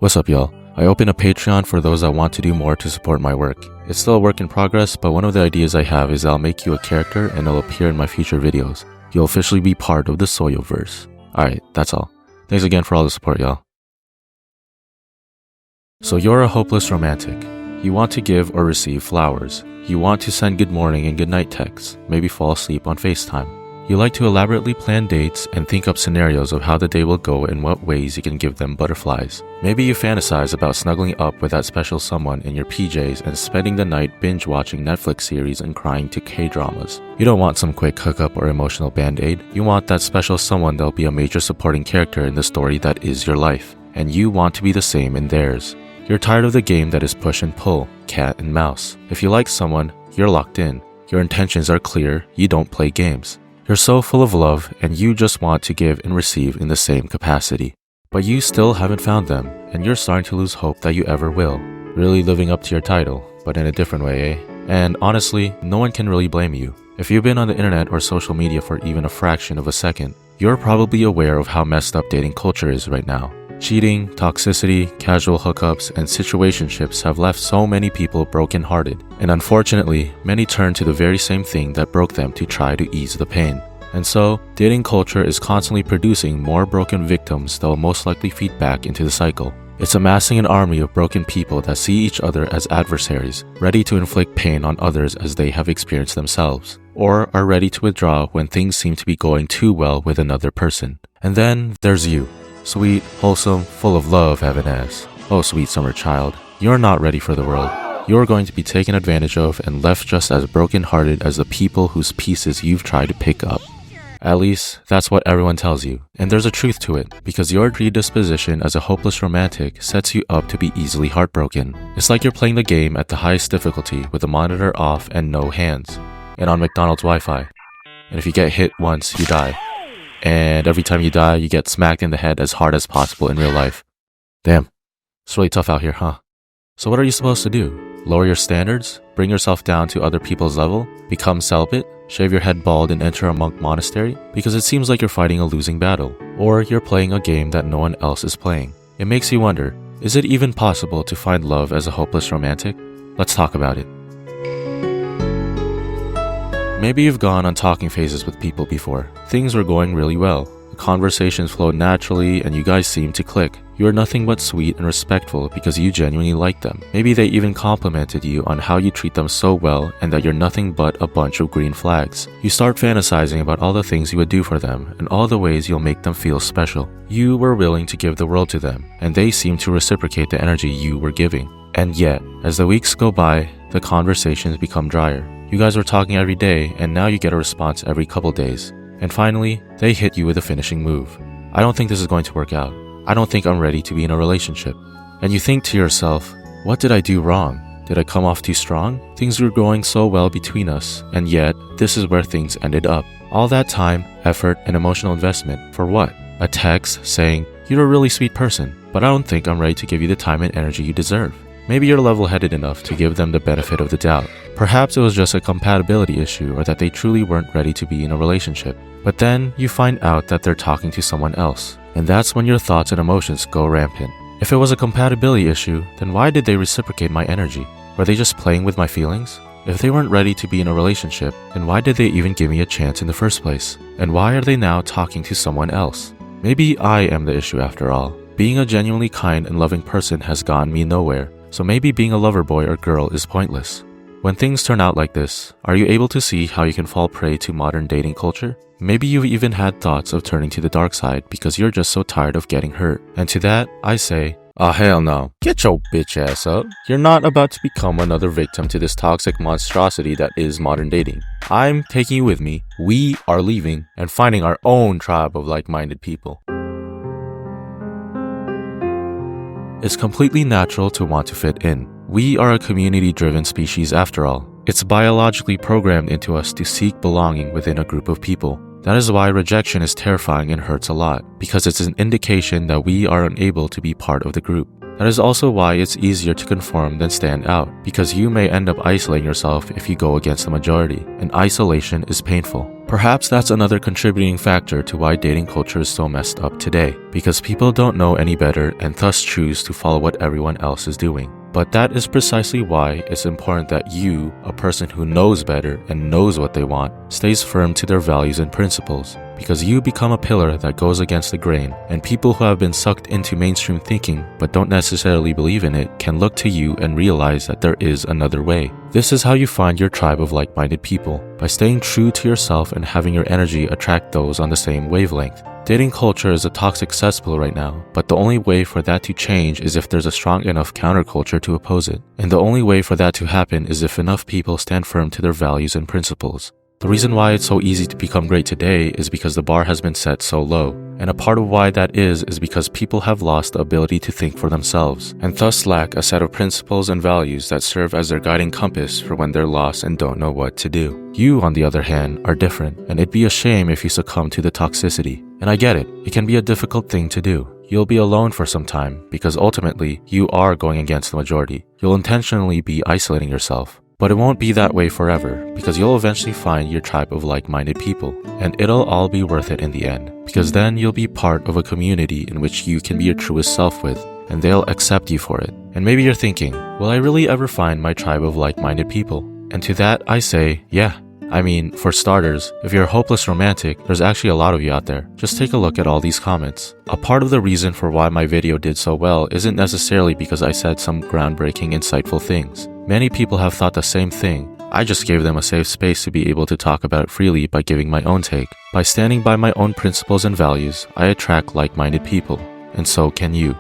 What's up, y'all? I opened a Patreon for those that want to do more to support my work. It's still a work in progress, but one of the ideas I have is I'll make you a character and it'll appear in my future videos. You'll officially be part of the Soyoverse. Alright, that's all. Thanks again for all the support, y'all. So you're a hopeless romantic. You want to give or receive flowers. You want to send good morning and good night texts, maybe fall asleep on FaceTime. You like to elaborately plan dates and think up scenarios of how the day will go and what ways you can give them butterflies. Maybe you fantasize about snuggling up with that special someone in your PJs and spending the night binge watching Netflix series and crying to K-dramas. You don't want some quick hookup or emotional band-aid. You want that special someone that'll be a major supporting character in the story that is your life. And you want to be the same in theirs. You're tired of the game that is push and pull, cat and mouse. If you like someone, you're locked in. Your intentions are clear, you don't play games. You're so full of love and you just want to give and receive in the same capacity. But you still haven't found them, and you're starting to lose hope that you ever will. Really living up to your title, but in a different way, eh? And honestly, no one can really blame you. If you've been on the internet or social media for even a fraction of a second, you're probably aware of how messed up dating culture is right now. Cheating, toxicity, casual hookups, and situationships have left so many people broken-hearted, and unfortunately, many turn to the very same thing that broke them to try to ease the pain. And so, dating culture is constantly producing more broken victims that will most likely feed back into the cycle. It's amassing an army of broken people that see each other as adversaries, ready to inflict pain on others as they have experienced themselves, or are ready to withdraw when things seem to be going too well with another person. And then, there's you. Sweet, wholesome, full of love, have an ass. Oh, sweet summer child, you're not ready for the world. You're going to be taken advantage of and left just as broken-hearted as the people whose pieces you've tried to pick up. At least, that's what everyone tells you, and there's a truth to it, because your predisposition as a hopeless romantic sets you up to be easily heartbroken. It's like you're playing the game at the highest difficulty with the monitor off and no hands, and on McDonald's Wi-Fi. And if you get hit once, you die. And every time you die, you get smacked in the head as hard as possible in real life. Damn, it's really tough out here, huh? So what are you supposed to do? Lower your standards? Bring yourself down to other people's level? Become celibate? Shave your head bald and enter a monk monastery? Because it seems like you're fighting a losing battle. Or you're playing a game that no one else is playing. It makes you wonder, is it even possible to find love as a hopeless romantic? Let's talk about it. Maybe you've gone on talking phases with people before. Things were going really well. The conversations flowed naturally and you guys seemed to click. You are nothing but sweet and respectful because you genuinely like them. Maybe they even complimented you on how you treat them so well and that you're nothing but a bunch of green flags. You start fantasizing about all the things you would do for them and all the ways you'll make them feel special. You were willing to give the world to them, and they seemed to reciprocate the energy you were giving. And yet, as the weeks go by, the conversations become drier. You guys were talking every day, and now you get a response every couple days. And finally, they hit you with a finishing move. I don't think this is going to work out. I don't think I'm ready to be in a relationship. And you think to yourself, what did I do wrong? Did I come off too strong? Things were going so well between us, and yet, this is where things ended up. All that time, effort, and emotional investment, for what? A text saying, you're a really sweet person, but I don't think I'm ready to give you the time and energy you deserve. Maybe you're level-headed enough to give them the benefit of the doubt. Perhaps it was just a compatibility issue or that they truly weren't ready to be in a relationship. But then you find out that they're talking to someone else, and that's when your thoughts and emotions go rampant. If it was a compatibility issue, then why did they reciprocate my energy? Were they just playing with my feelings? If they weren't ready to be in a relationship, then why did they even give me a chance in the first place? And why are they now talking to someone else? Maybe I am the issue after all. Being a genuinely kind and loving person has gotten me nowhere. So maybe being a lover boy or girl is pointless. When things turn out like this, are you able to see how you can fall prey to modern dating culture? Maybe you've even had thoughts of turning to the dark side because you're just so tired of getting hurt. And to that, I say, hell no. Get your bitch ass up. You're not about to become another victim to this toxic monstrosity that is modern dating. I'm taking you with me, we are leaving, and finding our own tribe of like-minded people. It's completely natural to want to fit in. We are a community-driven species after all. It's biologically programmed into us to seek belonging within a group of people. That is why rejection is terrifying and hurts a lot, because it's an indication that we are unable to be part of the group. That is also why it's easier to conform than stand out, because you may end up isolating yourself if you go against the majority, and isolation is painful. Perhaps that's another contributing factor to why dating culture is so messed up today, because people don't know any better and thus choose to follow what everyone else is doing. But that is precisely why it's important that you, a person who knows better and knows what they want, stays firm to their values and principles, because you become a pillar that goes against the grain, and people who have been sucked into mainstream thinking but don't necessarily believe in it can look to you and realize that there is another way. This is how you find your tribe of like-minded people, by staying true to yourself and having your energy attract those on the same wavelength. Dating culture is a toxic cesspool right now, but the only way for that to change is if there's a strong enough counterculture to oppose it. And the only way for that to happen is if enough people stand firm to their values and principles. The reason why it's so easy to become great today is because the bar has been set so low. And a part of why that is because people have lost the ability to think for themselves, and thus lack a set of principles and values that serve as their guiding compass for when they're lost and don't know what to do. You, on the other hand, are different, and it'd be a shame if you succumb to the toxicity. And I get it, it can be a difficult thing to do. You'll be alone for some time, because ultimately, you are going against the majority. You'll intentionally be isolating yourself. But it won't be that way forever, because you'll eventually find your tribe of like-minded people, and it'll all be worth it in the end, because then you'll be part of a community in which you can be your truest self with, and they'll accept you for it. And maybe you're thinking, will I really ever find my tribe of like-minded people? And to that, I say, yeah. I mean, for starters, if you're a hopeless romantic, there's actually a lot of you out there. Just take a look at all these comments. A part of the reason for why my video did so well isn't necessarily because I said some groundbreaking, insightful things. Many people have thought the same thing. I just gave them a safe space to be able to talk about it freely by giving my own take. By standing by my own principles and values, I attract like-minded people. And so can you.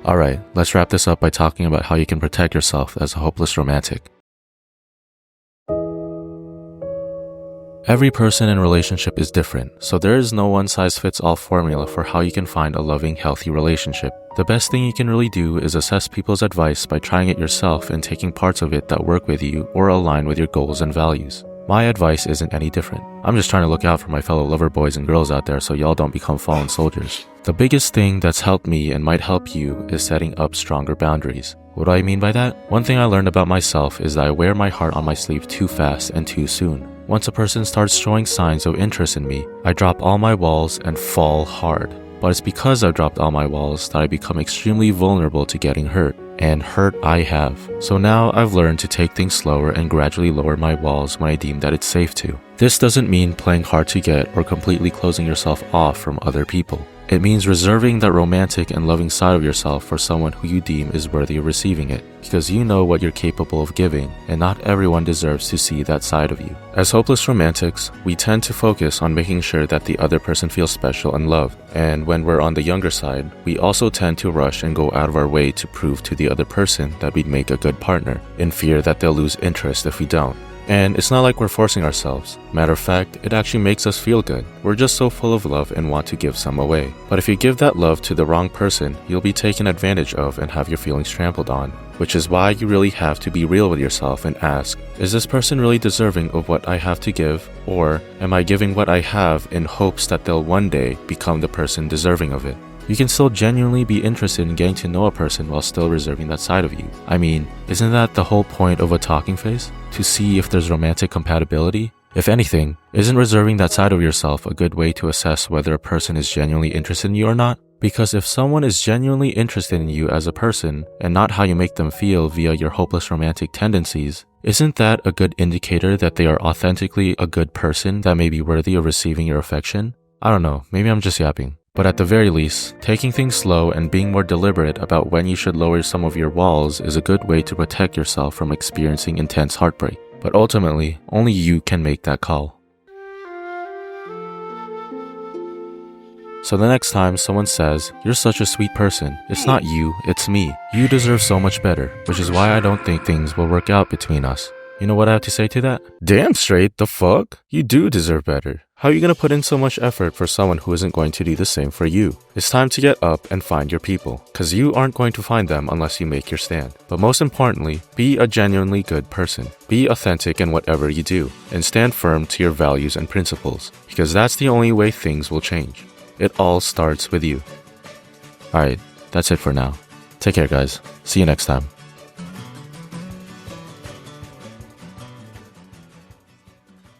Alright, let's wrap this up by talking about how you can protect yourself as a hopeless romantic. Every person and relationship is different, so there is no one-size-fits-all formula for how you can find a loving, healthy relationship. The best thing you can really do is assess people's advice by trying it yourself and taking parts of it that work with you or align with your goals and values. My advice isn't any different. I'm just trying to look out for my fellow lover boys and girls out there so y'all don't become fallen soldiers. The biggest thing that's helped me and might help you is setting up stronger boundaries. What do I mean by that? One thing I learned about myself is that I wear my heart on my sleeve too fast and too soon. Once a person starts showing signs of interest in me, I drop all my walls and fall hard. But it's because I've dropped all my walls that I become extremely vulnerable to getting hurt. And hurt I have. So now I've learned to take things slower and gradually lower my walls when I deem that it's safe to. This doesn't mean playing hard to get or completely closing yourself off from other people. It means reserving that romantic and loving side of yourself for someone who you deem is worthy of receiving it, because you know what you're capable of giving, and not everyone deserves to see that side of you. As hopeless romantics, we tend to focus on making sure that the other person feels special and loved, and when we're on the younger side, we also tend to rush and go out of our way to prove to the other person that we'd make a good partner, in fear that they'll lose interest if we don't. And it's not like we're forcing ourselves. Matter of fact, it actually makes us feel good. We're just so full of love and want to give some away. But if you give that love to the wrong person, you'll be taken advantage of and have your feelings trampled on. Which is why you really have to be real with yourself and ask, is this person really deserving of what I have to give? Or am I giving what I have in hopes that they'll one day become the person deserving of it? You can still genuinely be interested in getting to know a person while still reserving that side of you. I mean, isn't that the whole point of a talking phase? To see if there's romantic compatibility? If anything, isn't reserving that side of yourself a good way to assess whether a person is genuinely interested in you or not? Because if someone is genuinely interested in you as a person, and not how you make them feel via your hopeless romantic tendencies, isn't that a good indicator that they are authentically a good person that may be worthy of receiving your affection? I don't know, maybe I'm just yapping. But at the very least, taking things slow and being more deliberate about when you should lower some of your walls is a good way to protect yourself from experiencing intense heartbreak. But ultimately, only you can make that call. So the next time someone says, "You're such a sweet person," it's not you, it's me. You deserve so much better, which is why I don't think things will work out between us. You know what I have to say to that? Damn straight, the fuck? You do deserve better. How are you gonna put in so much effort for someone who isn't going to do the same for you? It's time to get up and find your people, cause you aren't going to find them unless you make your stand. But most importantly, be a genuinely good person. Be authentic in whatever you do, and stand firm to your values and principles, because that's the only way things will change. It all starts with you. Alright, that's it for now. Take care, guys. See you next time.